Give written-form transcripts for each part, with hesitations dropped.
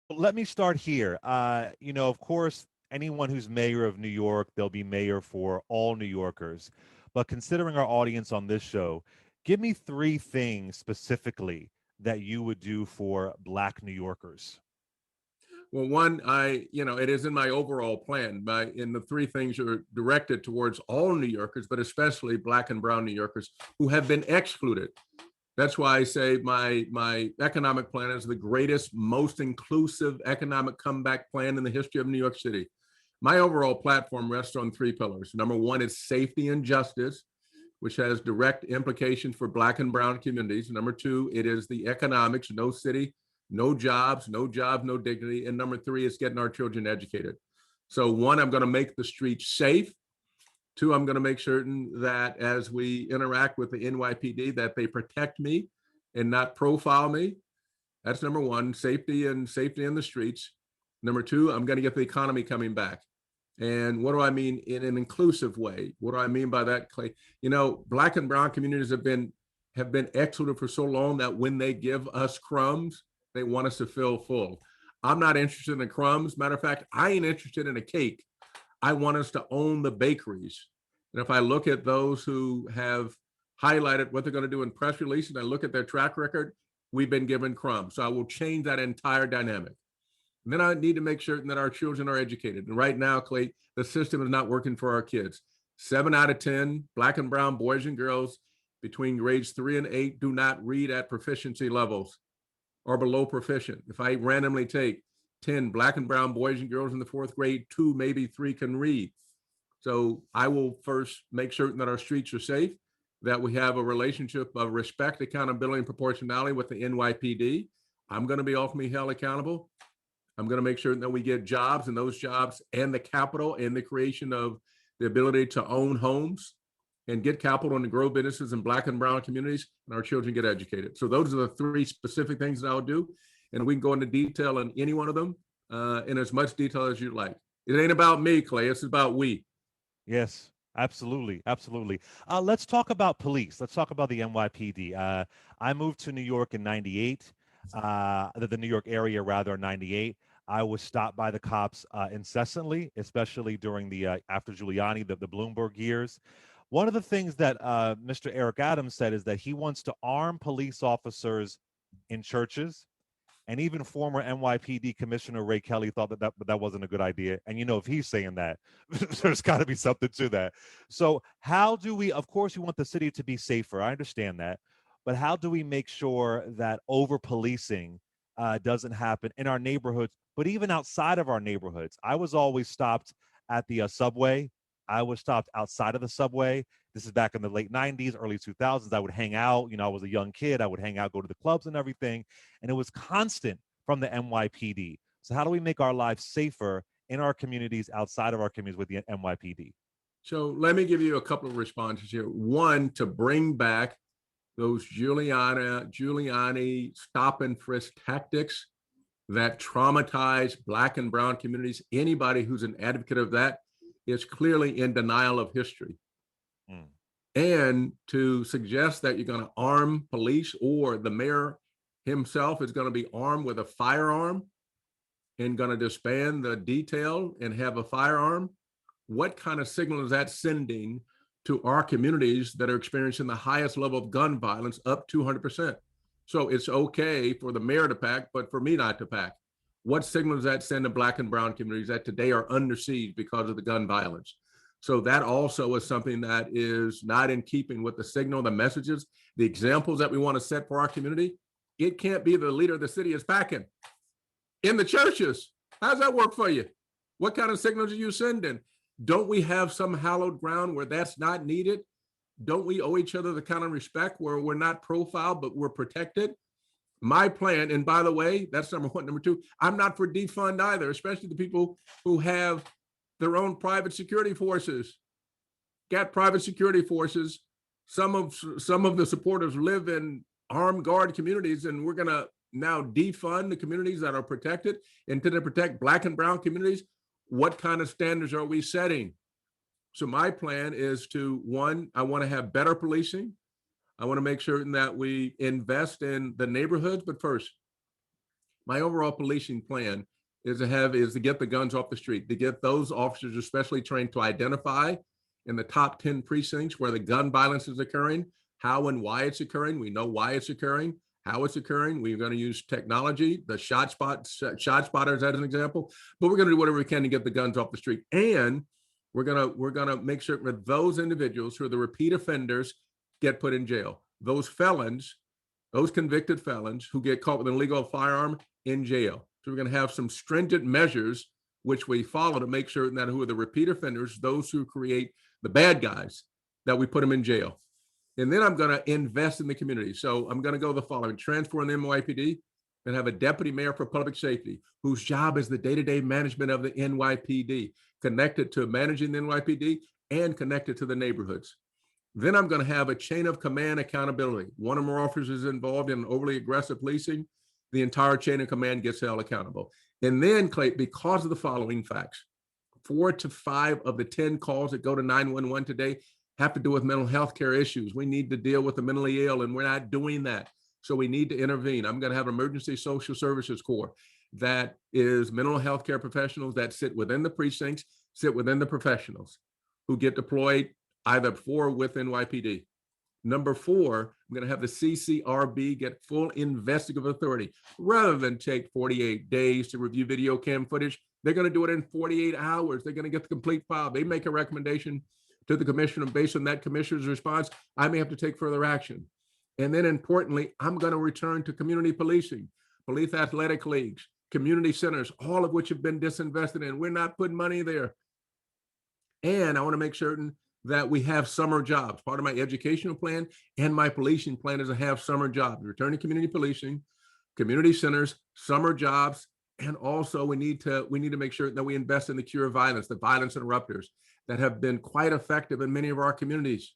Let me start here. Of course, anyone who's mayor of New York, they'll be mayor for all New Yorkers. But considering our audience on this show, give me three things specifically that you would do for Black New Yorkers. Well, one, it is in my overall plan. In the three things are directed towards all New Yorkers, but especially Black and Brown New Yorkers who have been excluded. That's why I say my economic plan is the greatest, most inclusive economic comeback plan in the history of New York City. My overall platform rests on three pillars. Number one is safety and justice, which has direct implications for Black and Brown communities. Number two, it is the economics, no city, no jobs, no dignity. And number three is getting our children educated. So one, I'm going to make the streets safe. Two, I'm going to make certain that as we interact with the NYPD, that they protect me and not profile me. That's number one, safety in the streets. Number two, I'm going to get the economy coming back. And what do I mean in an inclusive way? What do I mean by that, Clay? Black and brown communities have been excluded for so long that when they give us crumbs, they want us to feel full. I'm not interested in crumbs. Matter of fact, I ain't interested in a cake. I want us to own the bakeries. And if I look at those who have highlighted what they're going to do in press releases, and I look at their track record, we've been given crumbs. So I will change that entire dynamic. And then I need to make certain that our children are educated. And right now, Clay, the system is not working for our kids. 7 out of 10 Black and brown boys and girls between grades 3 and 8 do not read at proficiency levels or below proficient. If I randomly take 10 Black and brown boys and girls in the fourth grade, 2, maybe 3 can read. So I will first make certain that our streets are safe, that we have a relationship of respect, accountability, and proportionality with the NYPD. I'm going to be ultimately held accountable. I'm going to make sure that we get jobs, and those jobs and the capital and the creation of the ability to own homes and get capital and to grow businesses in Black and brown communities, and our children get educated. So those are the three specific things that I'll do. And we can go into detail on any one of them in as much detail as you'd like. It ain't about me, Clay. It's about we. Yes, absolutely, absolutely. Let's talk about police. Let's talk about the NYPD. I moved to New York in '98, the New York area rather in '98. I was stopped by the cops incessantly, especially during the after Giuliani, the Bloomberg years. One of the things that Mr. Eric Adams said is that he wants to arm police officers in churches, and even former NYPD Commissioner Ray Kelly thought that wasn't a good idea. And if he's saying that, there's got to be something to that. So how do we? Of course, we want the city to be safer. I understand that, but how do we make sure that over policing doesn't happen in our neighborhoods, but even outside of our neighborhoods? I was always stopped at the subway. I was stopped outside of the subway. This is back in the late '90s, early 2000s. I would hang out. I was a young kid. I would hang out, go to the clubs and everything. And it was constant from the NYPD. So, how do we make our lives safer in our communities, outside of our communities with the NYPD? So let me give you a couple of responses here. One, to bring back those Giuliani stop and frisk tactics that traumatize Black and brown communities. Anybody who's an advocate of that is clearly in denial of history. Mm. And to suggest that you're going to arm police, or the mayor himself is going to be armed with a firearm and going to disband the detail and have a firearm, what kind of signal is that sending to our communities that are experiencing the highest level of gun violence, up 200%? So it's okay for the mayor to pack, but for me not to pack. What signal does that send to Black and brown communities that today are under siege because of the gun violence? So that also is something that is not in keeping with the signal, the messages, the examples that we want to set for our community. It can't be the leader of the city is packing in the churches. How's that work for you? What kind of signals are you sending? Don't we have some hallowed ground where that's not needed? Don't we owe each other the kind of respect where we're not profiled, but we're protected? My plan, and by the way, that's number one. Number two, I'm not for defund either, especially the people who have their own private security forces. Got private security forces. Some of the supporters live in armed guard communities, and we're gonna now defund the communities that are protected and to protect Black and brown communities. What kind of standards are we setting? So my plan is to, one, I want to have better policing. I want to make certain that we invest in the neighborhoods, but first, My overall policing plan is to get the guns off the street, to get those officers especially trained to identify in the top 10 precincts where the gun violence is occurring, how and why it's occurring. We know why it's occurring, how it's occurring. We're going to use technology, the shot spotters as an example, but we're going to do whatever we can to get the guns off the street. And we're gonna make sure that those individuals who are the repeat offenders get put in jail. Those felons, those convicted felons who get caught with an illegal firearm, in jail. So we're going to have some stringent measures which we follow to make sure that who are the repeat offenders, those who create the bad guys, that we put them in jail. And then I'm going to invest in the community. So I'm going to go the following: transform the NYPD and have a deputy mayor for public safety, whose job is the day-to-day management of the NYPD, connected to managing the NYPD and connected to the neighborhoods. Then I'm going to have a chain of command accountability. One or more officers involved in overly aggressive policing, the entire chain of command gets held accountable. And then, Clay, because of the following facts, 4 to 5 of the 10 calls that go to 911 today have to do with mental health care issues. We need to deal with the mentally ill, and we're not doing that. So we need to intervene. I'm going to have an emergency social services corps that is mental health care professionals that sit within the precincts, sit within the professionals who get deployed either for or with NYPD. Number 4, I'm going to have the CCRB get full investigative authority. Rather than take 48 days to review video cam footage, they're going to do it in 48 hours. They're going to get the complete file. They make a recommendation to the commissioner. Based on that commissioner's response, I may have to take further action. And then importantly, I'm going to return to community policing, police athletic leagues, community centers, all of which have been disinvested in. We're not putting money there. And I want to make certain that we have summer jobs. Part of my educational plan and my policing plan is to have summer jobs, return to community policing, community centers, summer jobs, and also we need to make sure that we invest in the cure of violence, the violence interrupters that have been quite effective in many of our communities.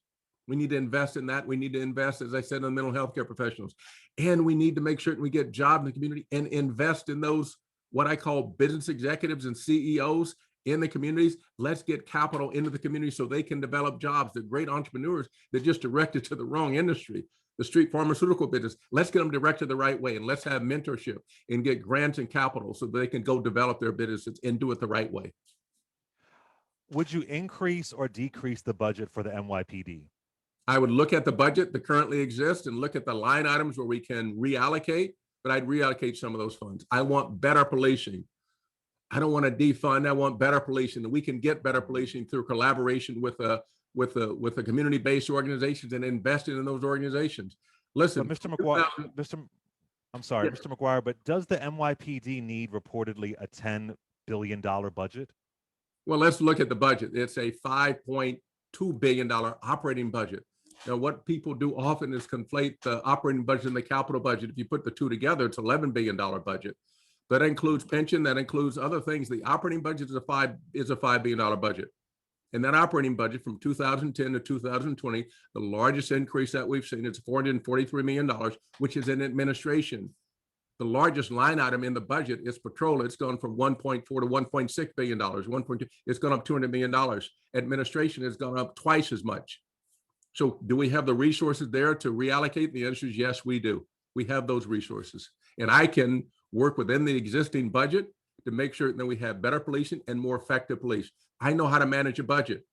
We need to invest in that. We need to invest, as I said, in mental health care professionals. And we need to make sure that we get jobs in the community and invest in those, what I call business executives and CEOs in the communities. Let's get capital into the community so they can develop jobs. The great entrepreneurs that just directed to the wrong industry, the street pharmaceutical business. Let's get them directed the right way, and let's have mentorship and get grants and capital so they can go develop their businesses and do it the right way. Would you increase or decrease the budget for the NYPD? I would look at the budget that currently exists and look at the line items where we can reallocate, but I'd reallocate some of those funds. I want better policing. I don't want to defund. I want better policing, and we can get better policing through collaboration with the community-based organizations and investing in those organizations. Listen, Mr. McGuire, Yeah. Mr. McGuire, but does the NYPD need reportedly a $10 billion budget? Well, let's look at the budget. It's a $5.2 billion operating budget. Now, what people do often is conflate the operating budget and the capital budget. If you put the two together, it's $11 billion budget. That includes pension, that includes other things. The operating budget is a $5 billion budget. And that operating budget from 2010 to 2020, the largest increase that we've seen, it's $443 million, which is in administration. The largest line item in the budget is patrol. It's gone from 1.4 to $1.6 billion, 1.2, it's gone up $200 million. Administration has gone up twice as much. So do we have the resources there to reallocate? The answer is yes, we do. We have those resources. And I can work within the existing budget to make sure that we have better policing and more effective police. I know how to manage a budget.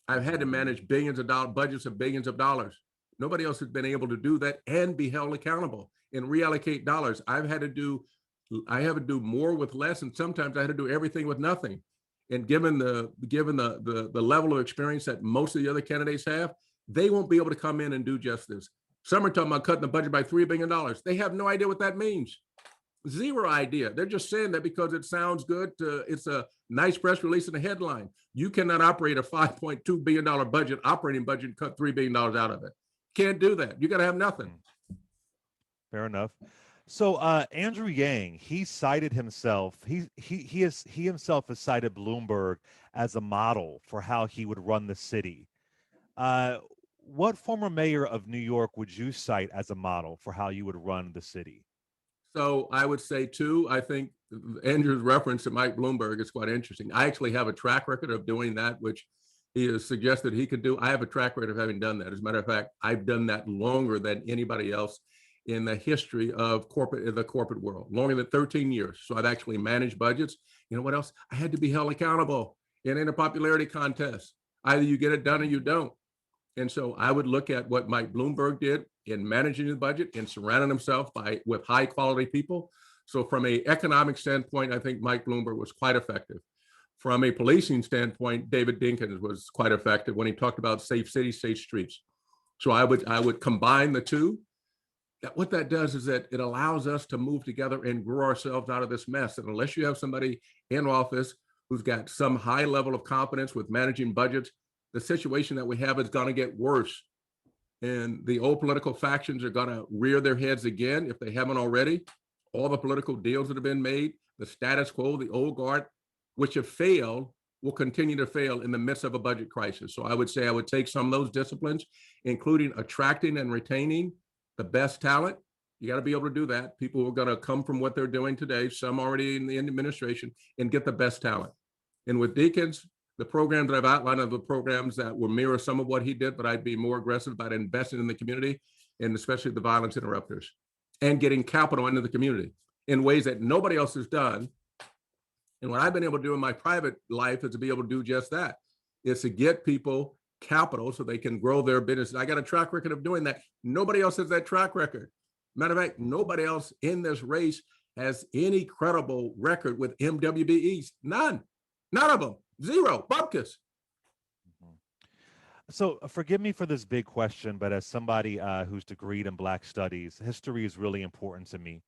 I've had to manage billions of dollars, budgets of billions of dollars. Nobody else has been able to do that and be held accountable and reallocate dollars. I have to do more with less, and sometimes I had to do everything with nothing. And given the level of experience that most of the other candidates have, they won't be able to come in and do just this. Some are talking about cutting the budget by $3 billion. They have no idea what that means. Zero idea. They're just saying that because it sounds good. It's a nice press release and a headline. You cannot operate a $5.2 billion budget, operating budget, and cut $3 billion out of it. Can't do that. You got to have nothing. Fair enough. So Andrew Yang, he cited himself. He himself has cited Bloomberg as a model for how he would run the city. What former mayor of New York would you cite as a model for how you would run the city? So I would say two. I think Andrew's reference to Mike Bloomberg is quite interesting. I actually have a track record of doing that, which he has suggested he could do. I have a track record of having done that. As a matter of fact, I've done that longer than anybody else in the history of the corporate world, longer than 13 years. So I've actually managed budgets. You know what else? I had to be held accountable in a popularity contest. Either you get it done or you don't. And so I would look at what Mike Bloomberg did in managing the budget and surrounding himself with high quality people. So from an economic standpoint, I think Mike Bloomberg was quite effective. From a policing standpoint, David Dinkins was quite effective when he talked about safe cities, safe streets. So I would combine the two. What that does is that it allows us to move together and grow ourselves out of this mess. And unless you have somebody in office who's got some high level of competence with managing budgets, the situation that we have is going to get worse. And the old political factions are going to rear their heads again if they haven't already. All the political deals that have been made, the status quo, the old guard, which have failed, will continue to fail in the midst of a budget crisis. So I would say I would take some of those disciplines, including attracting and retaining the best talent. You got to be able to do that. People are going to come from what they're doing today, some already in the administration, and get the best talent. And with Dinkins, the programs that I've outlined are the programs that will mirror some of what he did, but I'd be more aggressive about investing in the community, and especially the violence interrupters, and getting capital into the community in ways that nobody else has done. And what I've been able to do in my private life is to be able to do just that, is to get people capital so they can grow their business. I got a track record of doing that. Nobody else has that track record. Matter of fact, nobody else in this race has any credible record with MWBEs. None of them. Zero. Bupkis. So forgive me for this big question, but as somebody who's degreed in Black studies, history is really important to me.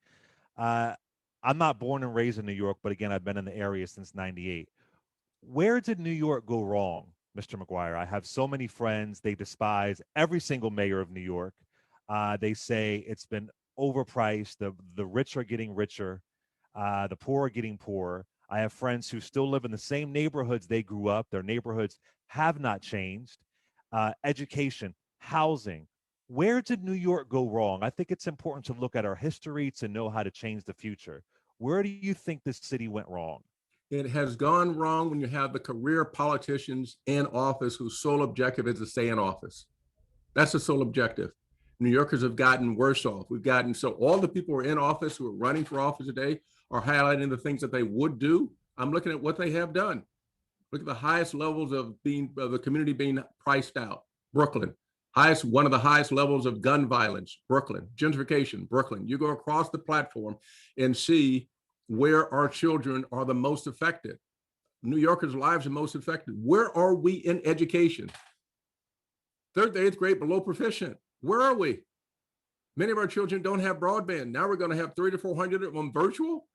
I'm not born and raised in New York, but again, I've been in the area since '98. Where did New York go wrong, Mr. McGuire? I have so many friends. They despise every single mayor of New York. They say it's been overpriced. The rich are getting richer. The poor are getting poorer. I have friends who still live in the same neighborhoods they grew up. Their neighborhoods have not changed. Education, housing. Where did New York go wrong? I think it's important to look at our history to know how to change the future. Where do you think this city went wrong? It has gone wrong when you have the career politicians in office whose sole objective is to stay in office. That's the sole objective. New Yorkers have gotten worse off. So all the people who are in office who are running for office today are highlighting the things that they would do. I'm looking at what they have done. Look at the highest levels of the community being priced out. Brooklyn, one of the highest levels of gun violence. Brooklyn, gentrification. Brooklyn. You go across the platform and see where our children are the most affected. New Yorkers' lives are most affected. Where are we in education? Third to eighth grade below proficient. Where are we? Many of our children don't have broadband. Now we're going to have 300 to 400 of them virtual.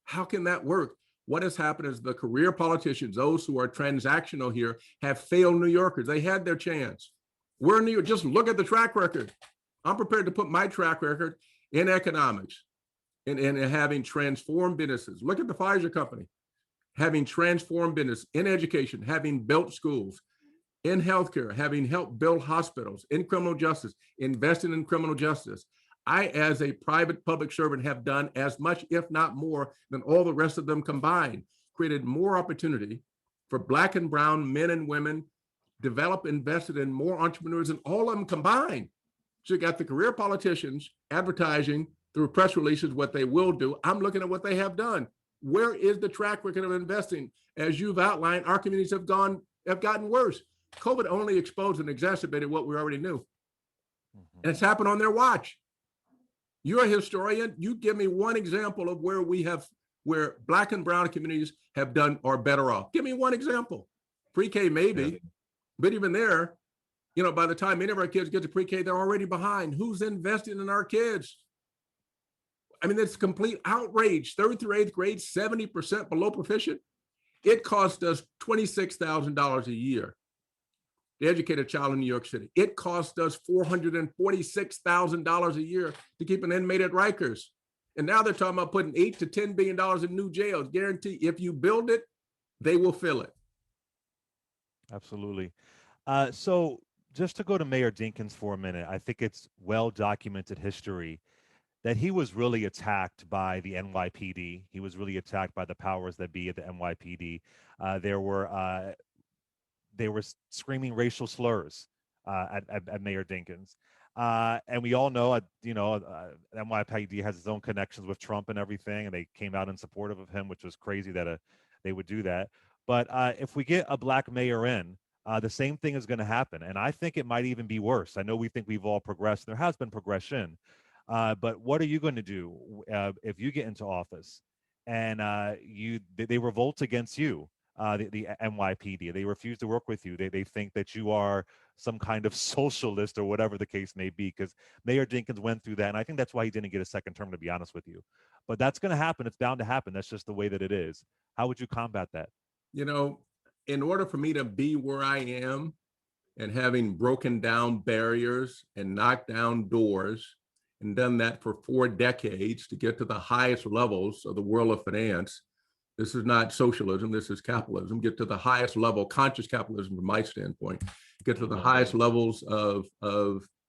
How can that work? What has happened is the career politicians, those who are transactional here, have failed New Yorkers. They had their chance. We're in New York. Just look at the track record. I'm prepared to put my track record in economics and having transformed businesses. Look at the Pfizer company, having transformed business in education, having built schools, in healthcare, having helped build hospitals, in criminal justice, investing in criminal justice. I, as a private public servant, have done as much, if not more, than all the rest of them combined, created more opportunity for Black and brown men and women, developed, invested in more entrepreneurs than all of them combined. So you got the career politicians advertising through press releases what they will do. I'm looking at what they have done. Where is the track record of investing? As you've outlined, our communities have gotten worse. COVID only exposed and exacerbated what we already knew. And it's happened on their watch. You're a historian. You give me one example of where Black and brown communities are better off. Give me one example. Pre-K maybe, but even there, by the time any of our kids get to pre-K, they're already behind. Who's investing in our kids? I mean, it's complete outrage. Third through eighth grade, 70% below proficient. It cost us $26,000 a year to educate a child in New York City. It cost us $446,000 a year to keep an inmate at Rikers. And now they're talking about putting $8 to $10 billion in new jails. Guarantee if you build it, they will fill it. Absolutely. So just to go to Mayor Dinkins for a minute, I think it's well documented history that he was really attacked by the NYPD. He was really attacked by the powers that be at the NYPD. They were screaming racial slurs at Mayor Dinkins. And we all know, NYPD has its own connections with Trump and everything, and they came out in support of him, which was crazy that they would do that. But if we get a black mayor in, the same thing is going to happen, and I think it might even be worse. I know we think we've all progressed. There has been progression, but what are you going to do if you get into office and they revolt against you? The NYPD, they refuse to work with you. They think that you are some kind of socialist or whatever the case may be, because Mayor Dinkins went through that. And I think that's why he didn't get a second term, to be honest with you. But that's going to happen. It's bound to happen. That's just the way that it is. How would you combat that? You know, in order for me to be where I am and having broken down barriers and knocked down doors and done that for 4 decades to get to the highest levels of the world of finance, this is not socialism, this is capitalism. Get to the highest level, conscious capitalism from my standpoint, get to the highest levels of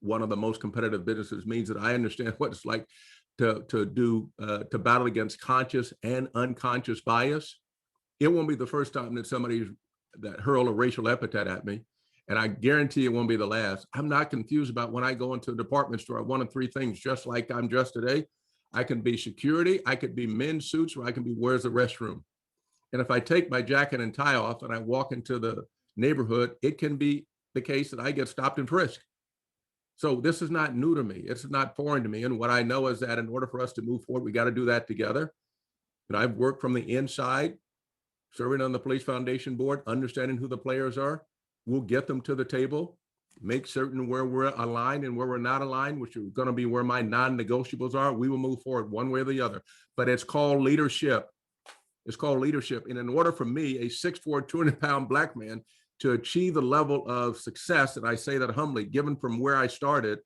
one of the most competitive businesses, means that I understand what it's like to battle against conscious and unconscious bias. It won't be the first time that somebody that hurl a racial epithet at me, and I guarantee it won't be the last. I'm not confused about when I go into a department store, I one of three things, just like I'm dressed today. I can be security, I could be men's suits, or I can be where's the restroom. And if I take my jacket and tie off and I walk into the neighborhood, it can be the case that I get stopped and frisked. So this is not new to me. It's not foreign to me. And what I know is that in order for us to move forward, we got to do that together. And I've worked from the inside, serving on the Police Foundation board, understanding who the players are. We'll get them to the table, make certain where we're aligned and where we're not aligned, which are going to be where my non-negotiables are. We will move forward one way or the other. But it's called leadership. It's called leadership. And in order for me, a 6'4", 200-pound black man, to achieve the level of success, and I say that humbly, given from where I started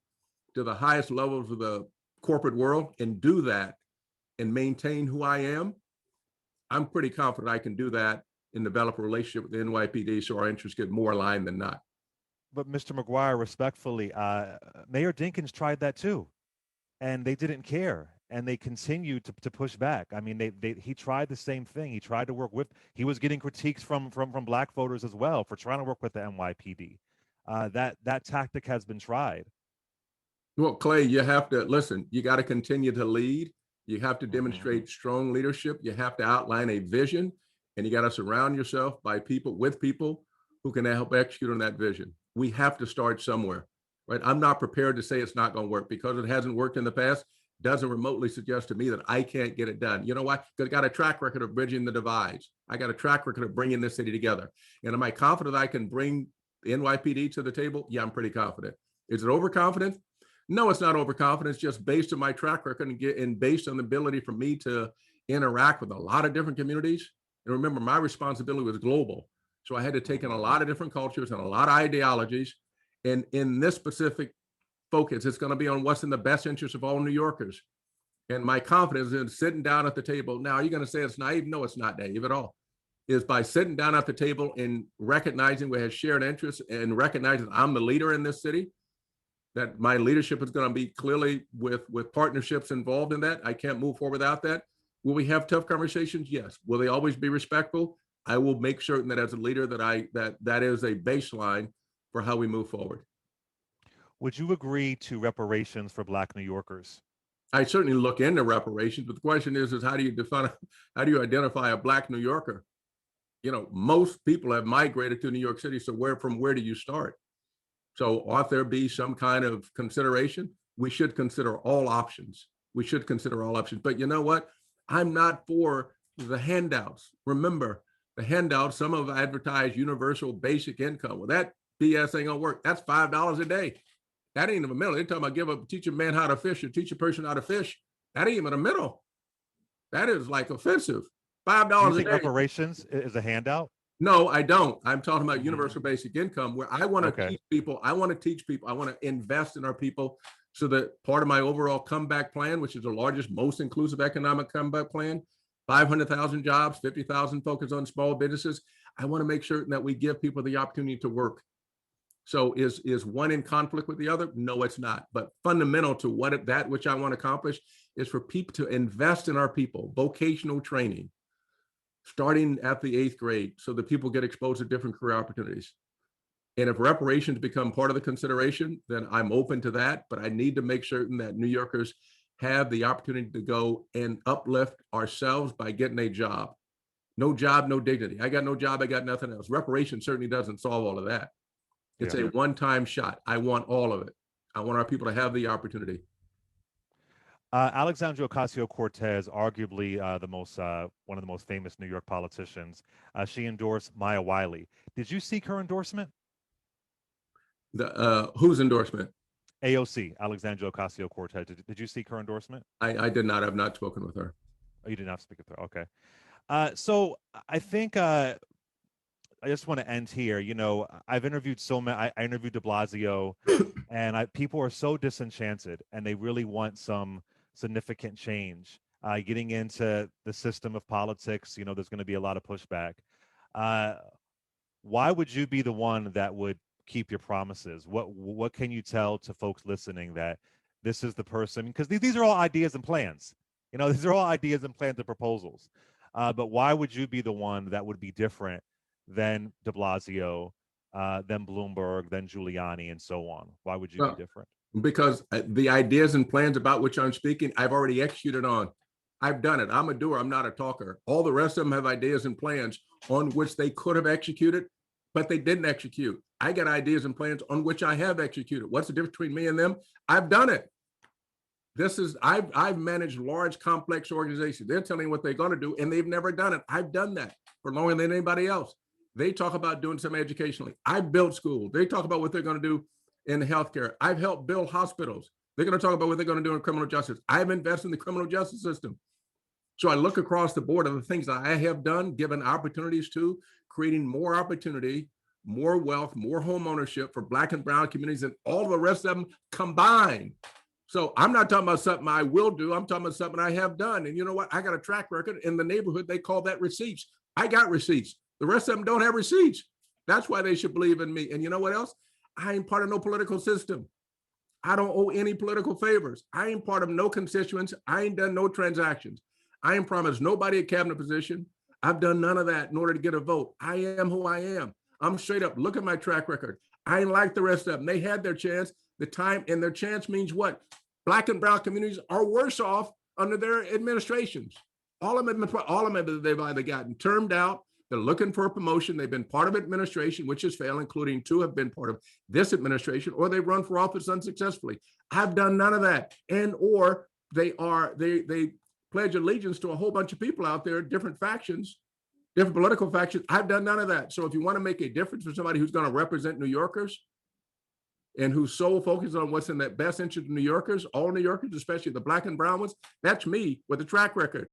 to the highest levels of the corporate world, and do that and maintain who I am, I'm pretty confident I can do that and develop a relationship with the NYPD so our interests get more aligned than not. But Mr. McGuire, respectfully, Mayor Dinkins tried that too, and they didn't care, and they continued to push back. I mean, he tried the same thing. He tried to work with. He was getting critiques from black voters as well for trying to work with the NYPD. That tactic has been tried. Well, Clay, you have to listen. You got to continue to lead. You have to demonstrate strong leadership. You have to outline a vision, and you got to surround yourself with people who can help execute on that vision. We have to start somewhere, right? I'm not prepared to say it's not going to work because it hasn't worked in the past. Doesn't remotely suggest to me that I can't get it done. You know why? Because I got a track record of bridging the divides. I got a track record of bringing this city together. And am I confident I can bring the NYPD to the table? Yeah, I'm pretty confident. Is it overconfident? No, it's not overconfidence, just based on my track record and based on the ability for me to interact with a lot of different communities. And remember, my responsibility was global. So I had to take in a lot of different cultures and a lot of ideologies. And in this specific focus, it's going to be on what's in the best interest of all New Yorkers. And my confidence in sitting down at the table. Now, are you going to say it's naive? No, it's not naive at all. Is by sitting down at the table and recognizing we have shared interests and recognizing I'm the leader in this city, that my leadership is going to be clearly with partnerships involved in that. I can't move forward without that. Will we have tough conversations? Yes. Will they always be respectful? I will make certain that as a leader that is a baseline for how we move forward. Would you agree to reparations for Black New Yorkers? I certainly look into reparations, but the question is how do you identify a Black New Yorker? You know, most people have migrated to New York City. So from where do you start? So ought there be some kind of consideration? We should consider all options. But you know what? I'm not for the handouts. Remember, the handouts, some have advertised universal basic income. Well, that BS ain't gonna work. That's $5 a day. That ain't even a middle. They're talking about teach a man how to fish or teach a person how to fish. That ain't even a middle. That is like offensive. $5 a day. Reparations is a handout? No, I don't. I'm talking about universal basic income, where I want to teach people. I want to invest in our people so that part of my overall comeback plan, which is the largest, most inclusive economic comeback plan, 500,000 jobs, 50,000 focus on small businesses. I want to make sure that we give people the opportunity to work. So is one in conflict with the other? No, it's not. But fundamental to that which I want to accomplish is for people to invest in our people, vocational training, starting at the 8th grade, so that people get exposed to different career opportunities. And if reparations become part of the consideration, then I'm open to that. But I need to make certain that New Yorkers have the opportunity to go and uplift ourselves by getting a job. No job, no dignity. I got no job, I got nothing else. Reparation certainly doesn't solve all of that. It's a one-time shot. I want all of it. I want our people to have the opportunity. Alexandria Ocasio-Cortez, arguably one of the most famous New York politicians, she endorsed Maya Wiley. Did you seek her endorsement? Whose endorsement? AOC, Alexandria Ocasio-Cortez. Did you seek her endorsement? I did not. I've not spoken with her. Oh, you did not speak with her. Okay. So I think I just want to end here. You know, I've interviewed so many. I interviewed De Blasio, and people are so disenchanted, and they really want some significant change. Getting into the system of politics, you know, there's going to be a lot of pushback. Why would you be the one that would keep your promises? What can you tell to folks listening that this is the person? Because these are all ideas and plans. You know, these are all ideas and plans and proposals. But why would you be the one that would be different than De Blasio, than Bloomberg, than Giuliani, and so on? Why would you be different? Because the ideas and plans about which I'm speaking, I've already executed on. I've done it. I'm a doer. I'm not a talker. All the rest of them have ideas and plans on which they could have executed, but they didn't execute. I got ideas and plans on which I have executed. What's the difference between me and them? I've done it. I've managed large, complex organizations. They're telling me what they're going to do, and they've never done it. I've done that for longer than anybody else. They talk about doing something educationally. I've built schools. They talk about what they're going to do in healthcare. I've helped build hospitals. They're going to talk about what they're going to do in criminal justice. I've invested in the criminal justice system. So I look across the board of the things that I have done, given opportunities to, creating more opportunity, more wealth, more home ownership for Black and brown communities, and all the rest of them combined. So I'm not talking about something I will do. I'm talking about something I have done. And you know what? I got a track record in the neighborhood. They call that receipts. I got receipts. The rest of them don't have receipts. That's why they should believe in me. And you know what else? I ain't part of no political system. I don't owe any political favors. I ain't part of no constituents. I ain't done no transactions. I ain't promised nobody a cabinet position. I've done none of that in order to get a vote. I am who I am. I'm straight up. Look at my track record. I ain't like the rest of them. They had their chance. The time, and their chance means what? Black and brown communities are worse off under their administrations. All of them they've either gotten termed out, they're looking for a promotion, they've been part of administration, which has failed, including 2 have been part of this administration, or they've run for office unsuccessfully. I've done none of that. And or they pledge allegiance to a whole bunch of people out there, different factions, different political factions. I've done none of that. So if you want to make a difference for somebody who's going to represent New Yorkers, and whose sole focus on what's in the best interest of New Yorkers, all New Yorkers, especially the Black and brown ones, that's me with a track record.